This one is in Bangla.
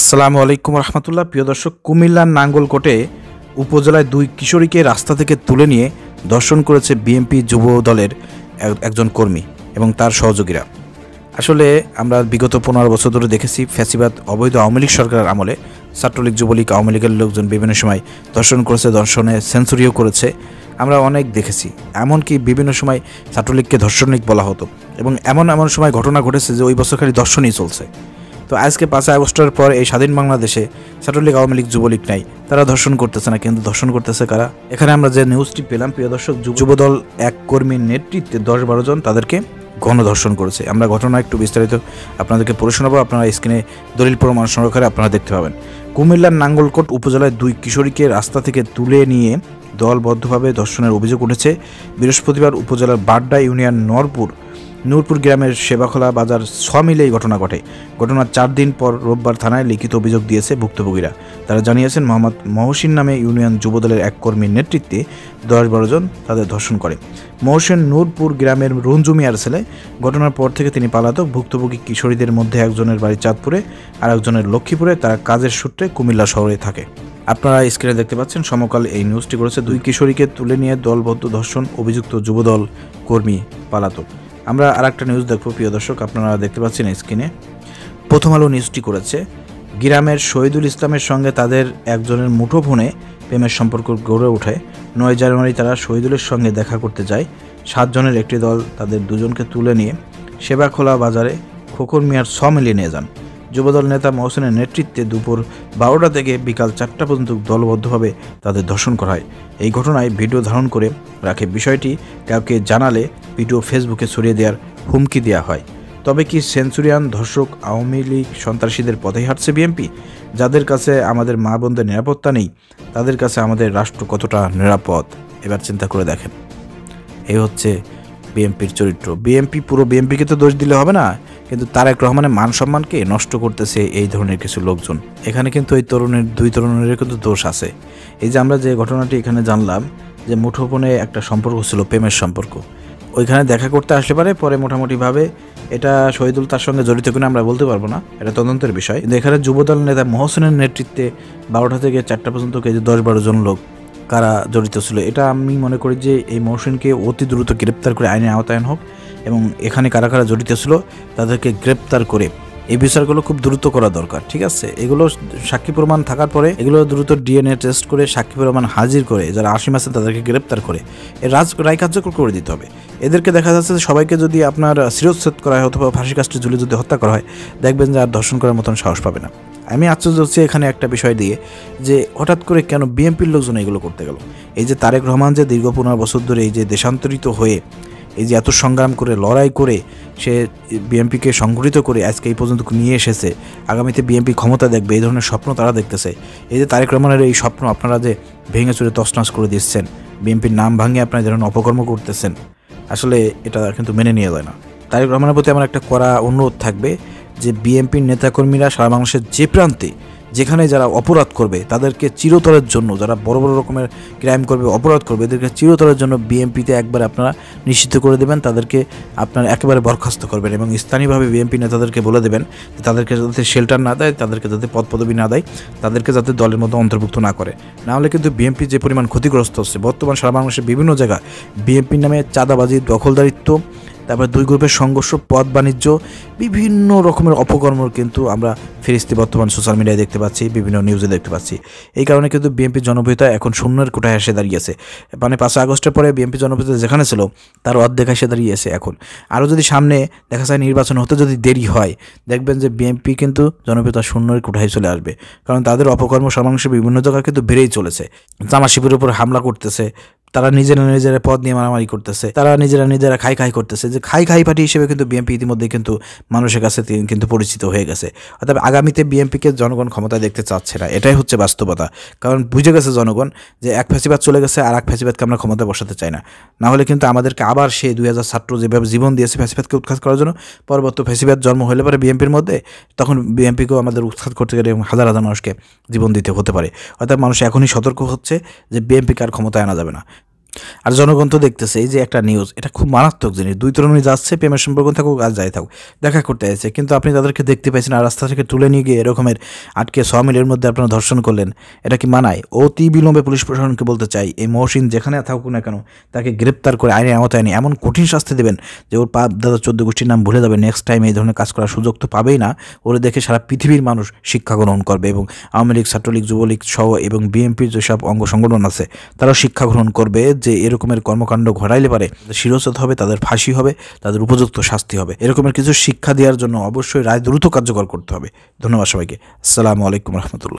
আসসালামু আলাইকুম রহমতুল্লাহ। প্রিয় দর্শক, কুমিল্লার নাঙ্গলকোটে উপজেলায় দুই কিশোরীকে রাস্তা থেকে তুলে নিয়ে ধর্ষণ করেছে বিএনপি যুব দলের একজন কর্মী এবং তার সহযোগীরা। আসলে আমরা বিগত 15 বছর ধরে দেখেছি ফ্যাসিবাদ অবৈধ আওয়ামী লীগ সরকারের আমলে ছাত্রলীগ, যুবলীগ, আওয়ামী লীগের লোকজন বিভিন্ন সময় ধর্ষণ করেছে, ধর্ষণে সেঞ্চুরিও করেছে। আমরা অনেক দেখেছি, এমনকি বিভিন্ন সময় ছাত্রলীগকে ধর্ষণিক বলা হতো এবং এমন সময় ঘটনা ঘটেছে যে ওই বছর খালি ধর্ষণই চলছে। তো আজকে 5 আগস্টের পর এই স্বাধীন বাংলাদেশে ছাত্রলীগ, আওয়ামী লীগ, যুবলীগ নাই, তারা ধর্ষণ করতেছে না, কিন্তু ধর্ষণ করতেছে কারা? এখানে আমরা যে নিউজটি পেলাম, প্রিয় দর্শক, যুবদল এক কর্মীর নেতৃত্বে 10-12 জন তাদেরকে গণধর্ষণ করেছে। আমরা ঘটনা একটু বিস্তারিত আপনাদেরকে পড়ে শোনাবো, আপনারা স্ক্রিনে দলিল প্রমাণ সহকারে আপনারা দেখতে পাবেন। কুমিল্লার নাঙ্গলকোট উপজেলায় দুই কিশোরীকে রাস্তা থেকে তুলে নিয়ে দলবদ্ধভাবে ধর্ষণের অভিযোগ উঠেছে। বৃহস্পতিবার উপজেলার বাড্ডা ইউনিয়ন নূরপুর গ্রামের সেবাখোলা বাজার 6 মিলে এই ঘটনা ঘটে। ঘটনার 4 দিন পর রোববার থানায় লিখিত অভিযোগ দিয়েছে ভুক্তভোগীরা। তারা জানিয়েছেন মোহাম্মদ মহসিন নামে ইউনিয়ন যুবদলের এক কর্মীর নেতৃত্বে 10-12 জন তাদের ধর্ষণ করে। মহসিন নূরপুর গ্রামের রঞ্জু মিয়ার ছেলে। ঘটনার পর থেকে তিনি পালাতক। ভুক্তভোগী কিশোরীদের মধ্যে একজনের বাড়ি চাঁদপুরে আর একজনের লক্ষ্মীপুরে। তারা কাজের সূত্রে কুমিল্লা শহরে থাকে। আপনারা স্ক্রিনে দেখতে পাচ্ছেন, সমকাল এই নিউজটি করেছে। দুই কিশোরীকে তুলে নিয়ে দলবদ্ধ ধর্ষণ, অভিযুক্ত যুবদল কর্মী পালাতক। আমরা আরেকটা নিউজ দেখব, প্রিয় দর্শক, আপনারা দেখতে পাচ্ছেন স্ক্রিনে। প্রথম আলো নিউজটি করেছে, গ্রামের শহীদুল ইসলামের সঙ্গে তাদের একজনের মুঠোফোনে প্রেমের সম্পর্ক গড়ে ওঠে। 9 জানুয়ারি তারা শহীদুলের সঙ্গে দেখা করতে যায়। 7 জনের একটি দল তাদের দুজনকে তুলে নিয়ে সেবাখোলা বাজারে খোকন মিয়ার 6 মিলিয়ে নিয়ে যান। যুবদল নেতা মহসিনের নেতৃত্বে দুপুর 12টা থেকে বিকাল 4টা পর্যন্ত দলবদ্ধভাবে তাদের ধর্ষণ করা হয়। এই ঘটনায় ভিডিও ধারণ করে রাখে। বিষয়টি কাউকে জানালে ভিডিও ফেসবুকে ছড়িয়ে দেওয়ার হুমকি দেওয়া হয়। তবে কি সেঞ্চুরিয়ান ধর্ষক আওয়ামী লীগ সন্ত্রাসীদের পথেই হাঁটছে বিএনপি? যাদের কাছে আমাদের মা বোনদের নিরাপত্তা নেই, তাদের কাছে আমাদের রাষ্ট্র কতটা নিরাপদ? এবার চিন্তা করে দেখেন। এই হচ্ছে বিএনপির চরিত্র। পুরো বিএনপিকে তো দোষ দিলে হবে না, কিন্তু তারেক রহমানের মান সম্মানকে নষ্ট করতেছে এই ধরনের কিছু লোকজন। এখানে কিন্তু এই দুই তরুণের কিন্তু দোষ আছে। এই যে আমরা যে ঘটনাটি এখানে জানলাম, যে মুঠোফোনে একটা সম্পর্ক ছিল, প্রেমের সম্পর্ক, ওইখানে দেখা করতে আসলে পরে মোটামুটিভাবে এটা শহীদুল তার সঙ্গে জড়িত কিনা আমরা বলতে পারবো না, এটা তদন্তের বিষয়। এখানে যুবদল নেতা মহসিনের নেতৃত্বে 12টা থেকে 4টা পর্যন্ত 10-12 জন লোক কারা জড়িত ছিল, এটা আমি মনে করি যে এই মহসিনকে অতি দ্রুত গ্রেপ্তার করে আইনের আওতায়ন হোক এবং এখানে কারা কারা জড়িত ছিল তাদেরকে গ্রেপ্তার করে এই বিচারগুলো খুব দ্রুত করা দরকার। ঠিক আছে, এগুলো সাক্ষী প্রমাণ থাকার পরে এগুলো দ্রুত ডিএনএ টেস্ট করে সাক্ষী প্রমাণ হাজির করে যারা আসামি আছেন তাদেরকে গ্রেপ্তার করে এর রায় কার্যকর করে দিতে হবে। এদেরকে দেখা যাচ্ছে যে সবাইকে যদি আপনার শিরোচ্ছেদ করা হয় অথবা ফাঁসি কাস্টে ঝুলে যদি হত্যা করা হয়, দেখবেন যে আর ধর্ষণ করার মতন সাহস পাবে না। আমি আশ্চর্য হচ্ছে এখানে একটা বিষয় দিয়ে, যে হঠাৎ করে কেন বিএনপির লোকজন এগুলো করতে গেল। এই যে তারেক রহমান যে দীর্ঘ 15 বছর ধরে এই যে দেশান্তরিত হয়ে এই যে এত সংগ্রাম করে লড়াই করে সে বিএনপিকে সংগঠিত করে আজকে এই পর্যন্ত নিয়ে এসেছে, আগামীতে বিএনপি ক্ষমতা দেখবে, এই ধরনের স্বপ্ন তারা দেখতেছে। এই যে তারেক রহমানের এই স্বপ্ন আপনারা যে ভেঙে চুরে তছনছ করে দিচ্ছেন, বিএনপির নাম ভাঙিয়ে আপনারা ধরনের অপকর্ম করতেছেন, আসলে এটা কিন্তু মেনে নিয়ে যায় না। তারেক রহমানের প্রতি আমার একটা কড়া অনুরোধ থাকবে যে বিএনপির নেতাকর্মীরা সারা বাংলাদেশের যে প্রান্তে যেখানে যারা অপরাধ করবে তাদেরকে চিরতরের জন্য, যারা বড় বড় রকমের ক্রাইম করবে, অপরাধ করবে, এদেরকে চিরতরের জন্য বিএনপিতে একবার আপনারা নিশ্চিত করে দেবেন, তাদেরকে আপনারা একেবারে বরখাস্ত করবেন এবং স্থানীয়ভাবে বিএনপি নেতাদেরকে বলে দেবেন যে তাদেরকে যাতে শেল্টার না দেয়, তাদেরকে যাতে পদপদবি না দেয়, তাদেরকে যাতে দলের মধ্যে অন্তর্ভুক্ত না করে। নাহলে কিন্তু বিএনপি যে পরিমাণ ক্ষতিগ্রস্ত হচ্ছে, বর্তমান সারা বাংলাদেশের বিভিন্ন জায়গায় বিএনপির নামে চাঁদাবাজি, দখলদারিত্ব, তারপর দুই গ্রুপের সংঘর্ষ, পথ বাণিজ্য, বিভিন্ন রকমের অপকর্ম কিন্তু আমরা ফেরিস্তি বর্তমান সোশ্যাল মিডিয়ায় দেখতে পাচ্ছি, বিভিন্ন নিউজে দেখতে পাচ্ছি। এই কারণে কিন্তু বিএনপির জনপ্রিয়তা এখন শূন্যের কোঠায় এসে দাঁড়িয়েছে। মানে 5 আগস্টের পরে বিএনপির জনপ্রিয়তা যেখানে ছিল তার অর্ধেক এসে দাঁড়িয়েছে এখন। আরও যদি সামনে দেখা যায় নির্বাচন হতে যদি দেরি হয়, দেখবেন যে বিএনপি কিন্তু জনপ্রিয়তা শূন্যের কোঠায় চলে আসবে। কারণ তাদের অপকর্ম সমাবেশে বিভিন্ন জায়গায় কিন্তু বেড়েই চলেছে। জামা শিবিরের উপর হামলা করতেছে, তারা নিজেরা পদ নিয়ে মারামারি করতেছে, তারা নিজেরা খাই করতেছে। যে খাই পার্টি হিসেবে কিন্তু বিএনপি ইতিমধ্যে কিন্তু মানুষের কাছে কিন্তু পরিচিত হয়ে গেছে। অর্থাৎ আগামীতে বিএনপিকে জনগণ ক্ষমতায় দেখতে চাচ্ছে না, এটাই হচ্ছে বাস্তবতা। কারণ বুঝে গেছে জনগণ যে এক ফ্যাসিবাদ চলে গেছে, আর এক ফ্যাসিবাদকে আমরা ক্ষমতায় বসাতে চাই না। না হলে কিন্তু আমাদেরকে আবার সেই 2000 ছাত্র যেভাবে জীবন দিয়েছে ফ্যাসিবাদকে উৎখাত করার জন্য, পরবর্তী ফ্যাসিবাদ জন্ম হলে পরে বিএনপির মধ্যে, তখন বিএনপিকেও আমাদের উৎখাত করতে গেলে হাজার হাজার মানুষকে জীবন দিতে হতে পারে। অর্থাৎ মানুষ এখনই সতর্ক হচ্ছে যে বিএনপিকে আর ক্ষমতায় আনা যাবে না। আর জনগণ তো দেখতেছে এই যে একটা নিউজ, এটা খুব মারাত্মক জিনিস। দুই তরুণী যাচ্ছে, প্রেমের সম্পর্ক থাকুক আর যাই থাকুক, দেখা করতে আসছে, কিন্তু আপনি তাদেরকে দেখতে পাইছেন আর রাস্তা থেকে তুলে নিয়ে গিয়ে এরকমের আটকে 6 মিনিটের মধ্যে আপনারা ধর্ষণ করলেন। এটা কি মানায়? অতি বিলম্বে পুলিশ প্রশাসনকে বলতে চাই, এই মহসিন যেখানে থাকুক না কেন তাকে গ্রেপ্তার করে আইনের আওতায় নিয়ে এমন কঠিন শাস্তি দেবেন যে ওর বাপ দাদা 14 গোষ্ঠীর নাম ভুলে যাবে, নেক্সট টাইম এই ধরনের কাজ করার সুযোগ তো পাবেই না। ওরে দেখে সারা পৃথিবীর মানুষ শিক্ষা গ্রহণ করবে, এবং আওয়ামী লীগ, ছাত্রলীগ, যুবলীগ সহ এবং বিএনপির যেসব অঙ্গ সংগঠন আছে তারাও শিক্ষা গ্রহণ করবে যে এরকমের কর্মকাণ্ড ঘটাইলে পারে শিরোচ্ছেদ হবে, তাদের ফাঁসি হবে, তাদের উপযুক্ত শাস্তি হবে। এরকমের কিছু শিক্ষা দেওয়ার জন্য অবশ্যই রায় দ্রুত কার্যকর করতে হবে। ধন্যবাদ সবাইকে। আসসালামু আলাইকুম রহমতুল্লাহ।